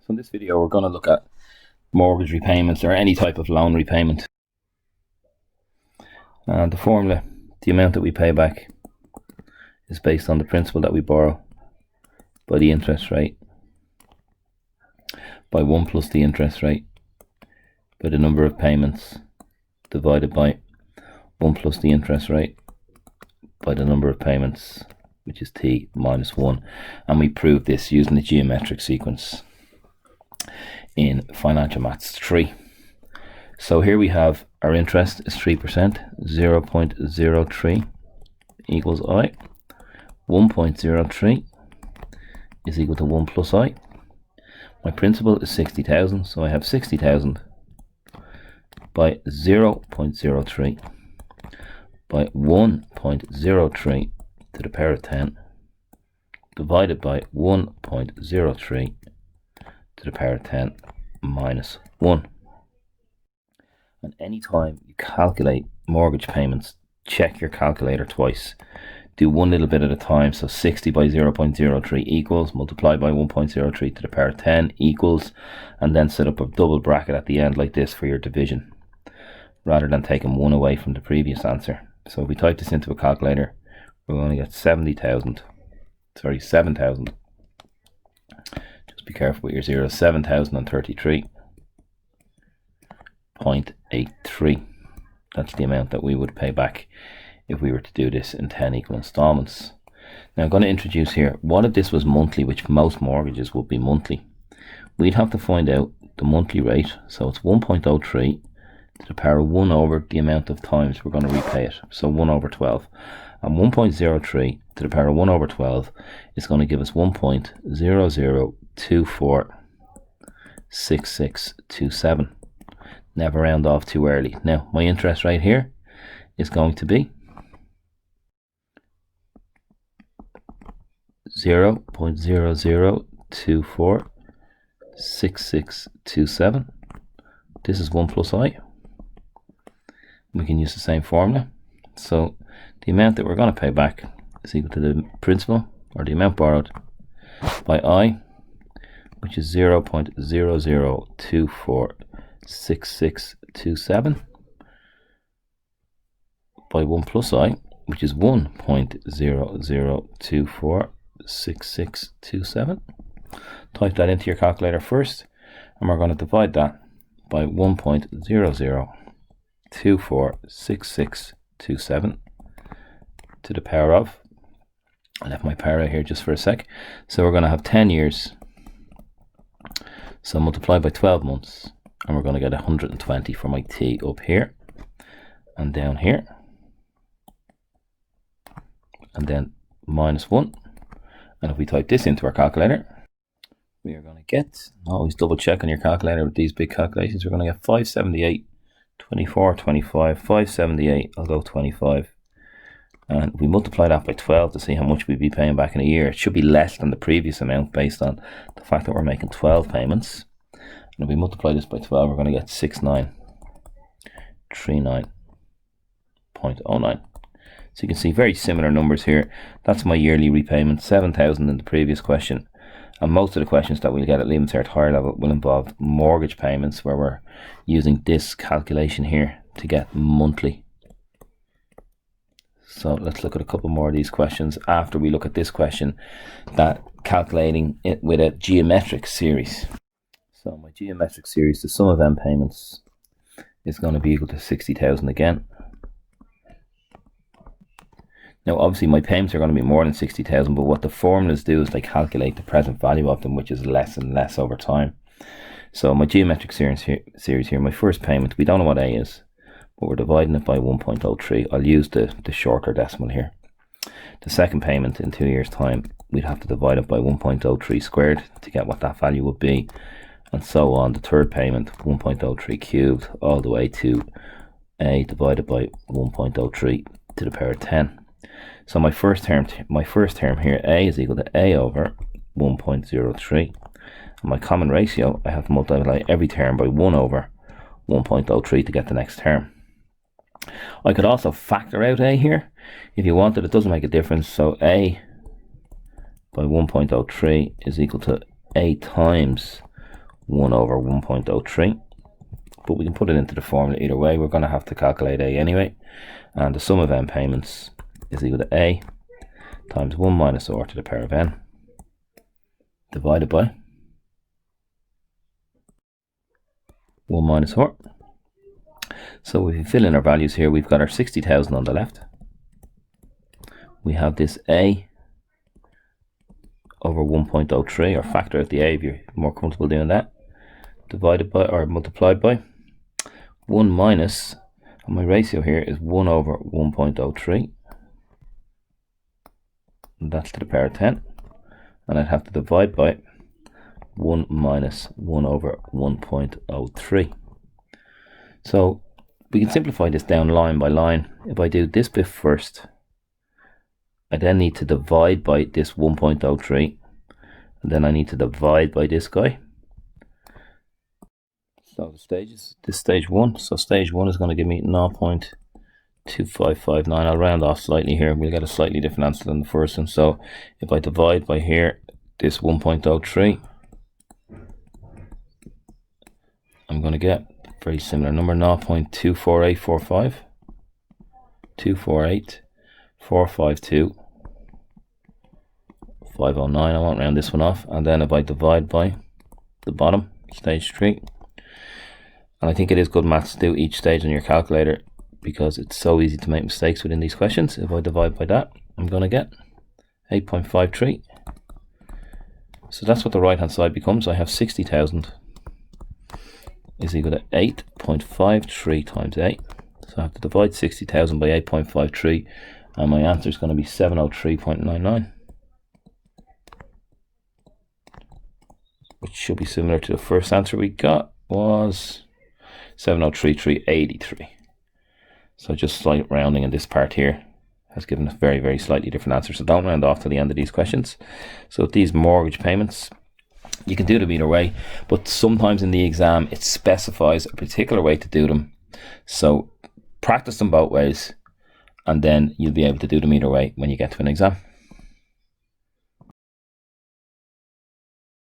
So in this video we're going to look at mortgage repayments or any type of loan repayment. And the formula, the amount that we pay back, is based on the principal that we borrow by the interest rate by 1 plus the interest rate by the number of payments divided by 1 plus the interest rate by the number of payments, which is t minus 1. And we prove this using the geometric sequence in Financial Maths 3. So here we have our interest is 3%, 0.03 equals I. 1.03 is equal to 1 plus I. My principal is 60,000, so I have 60,000 by 0.03 by 1.03 to the power of 10 divided by 1.03 to the power of 10 minus 1. And anytime you calculate mortgage payments, check your calculator twice. Do one little bit at a time. So 60 by 0.03 equals, multiply by 1.03 to the power of 10 equals, and then set up a double bracket at the end like this for your division, rather than taking one away from the previous answer. So if we type this into a calculator, we're going to get 7,000. Just be careful with your zeros. 7,033.83. That's the amount that we would pay back if we were to do this in 10 equal installments. Now I'm going to introduce here, what if this was monthly, which most mortgages would be monthly? We'd have to find out the monthly rate. So it's 1.03 to the power of 1 over the amount of times we're going to repay it. So 1 over 12. And 1.03 to the power of 1 over 12 is going to give us 1.00246627. Never round off too early. Now my interest rate here is going to be 0.00246627. This is 1 plus I. We can use the same formula. So the amount that we're going to pay back is equal to the principal, or the amount borrowed, by I, which is 0.00246627, by 1 plus I, which is 1.00246627. Type that into your calculator first, and we're going to divide that by 1.00246627 to the power of, I left my power out here just for a sec, so we're going to have 10 years, so multiply by 12 months, and we're going to get 120 for my t up here and down here, and then minus 1. And if we type this into our calculator, we are going to get, always double check on your calculator with these big calculations, we're going to get 578, 24, 25, 578, I'll go 25. And if we multiply that by 12 to see how much we'd be paying back in a year, it should be less than the previous amount based on the fact that we're making 12 payments. And if we multiply this by 12, we're going to get 6939.09. So you can see very similar numbers here. That's my yearly repayment, 7,000 in the previous question. And most of the questions that we'll get at Lehman's Cert higher level will involve mortgage payments, where we're using this calculation here to get monthly. So let's look at a couple more of these questions after we look at this question, that calculating it with a geometric series. So my geometric series, the sum of m payments is going to be equal to 60,000 again. Now obviously my payments are going to be more than 60,000, but what the formulas do is they calculate the present value of them, which is less and less over time. So my geometric series here, my first payment, we don't know what A is, but we're dividing it by 1.03. I'll use the shorter decimal here. The second payment in 2 years' time, we'd have to divide it by 1.03 squared to get what that value would be, and so on. The third payment, 1.03 cubed, all the way to A divided by 1.03 to the power of 10. So my first term here, A is equal to A over 1.03. And my common ratio, I have to multiply every term by 1 over 1.03 to get the next term. I could also factor out A here if you wanted. It doesn't make a difference. So A by 1.03 is equal to A times 1 over 1.03. But we can put it into the formula either way. We're going to have to calculate A anyway. And the sum of n payments is equal to A times 1 minus r to the power of n divided by 1 minus r. So if we fill in our values here, we've got our 60,000 on the left. We have this A over 1.03, or factor out the A if you're more comfortable doing that, divided by or multiplied by 1 minus, and my ratio here is 1 over 1.03, and that's to the power of 10, and I'd have to divide by 1 minus 1 over 1.03. So we can simplify this down line by line. If I do this bit first, I then need to divide by this 1.03, and then I need to divide by this guy. So the stages, this stage 1, so stage 1 is going to give me 0.2559. I'll round off slightly here, we'll get a slightly different answer than the first one. So if I divide by here, this 1.03, I'm going to get a very similar number, 0.24845, 248,452, 509. I won't round this one off. And then if I divide by the bottom, stage 3, and I think it is good maths to do each stage on your calculator because it's so easy to make mistakes within these questions. If I divide by that, I'm going to get 8.53. So that's what the right hand side becomes. I have 60,000 is equal to 8.53 times 8. So I have to divide 60,000 by 8.53, and my answer is going to be 703.99, which should be similar to the first answer we got, was 703.383. So just slight rounding in this part here has given a very, very slightly different answer. So don't round off to the end of these questions. So with these mortgage payments, you can do them either way, but sometimes in the exam it specifies a particular way to do them. So practice them both ways, and then you'll be able to do them either way when you get to an exam.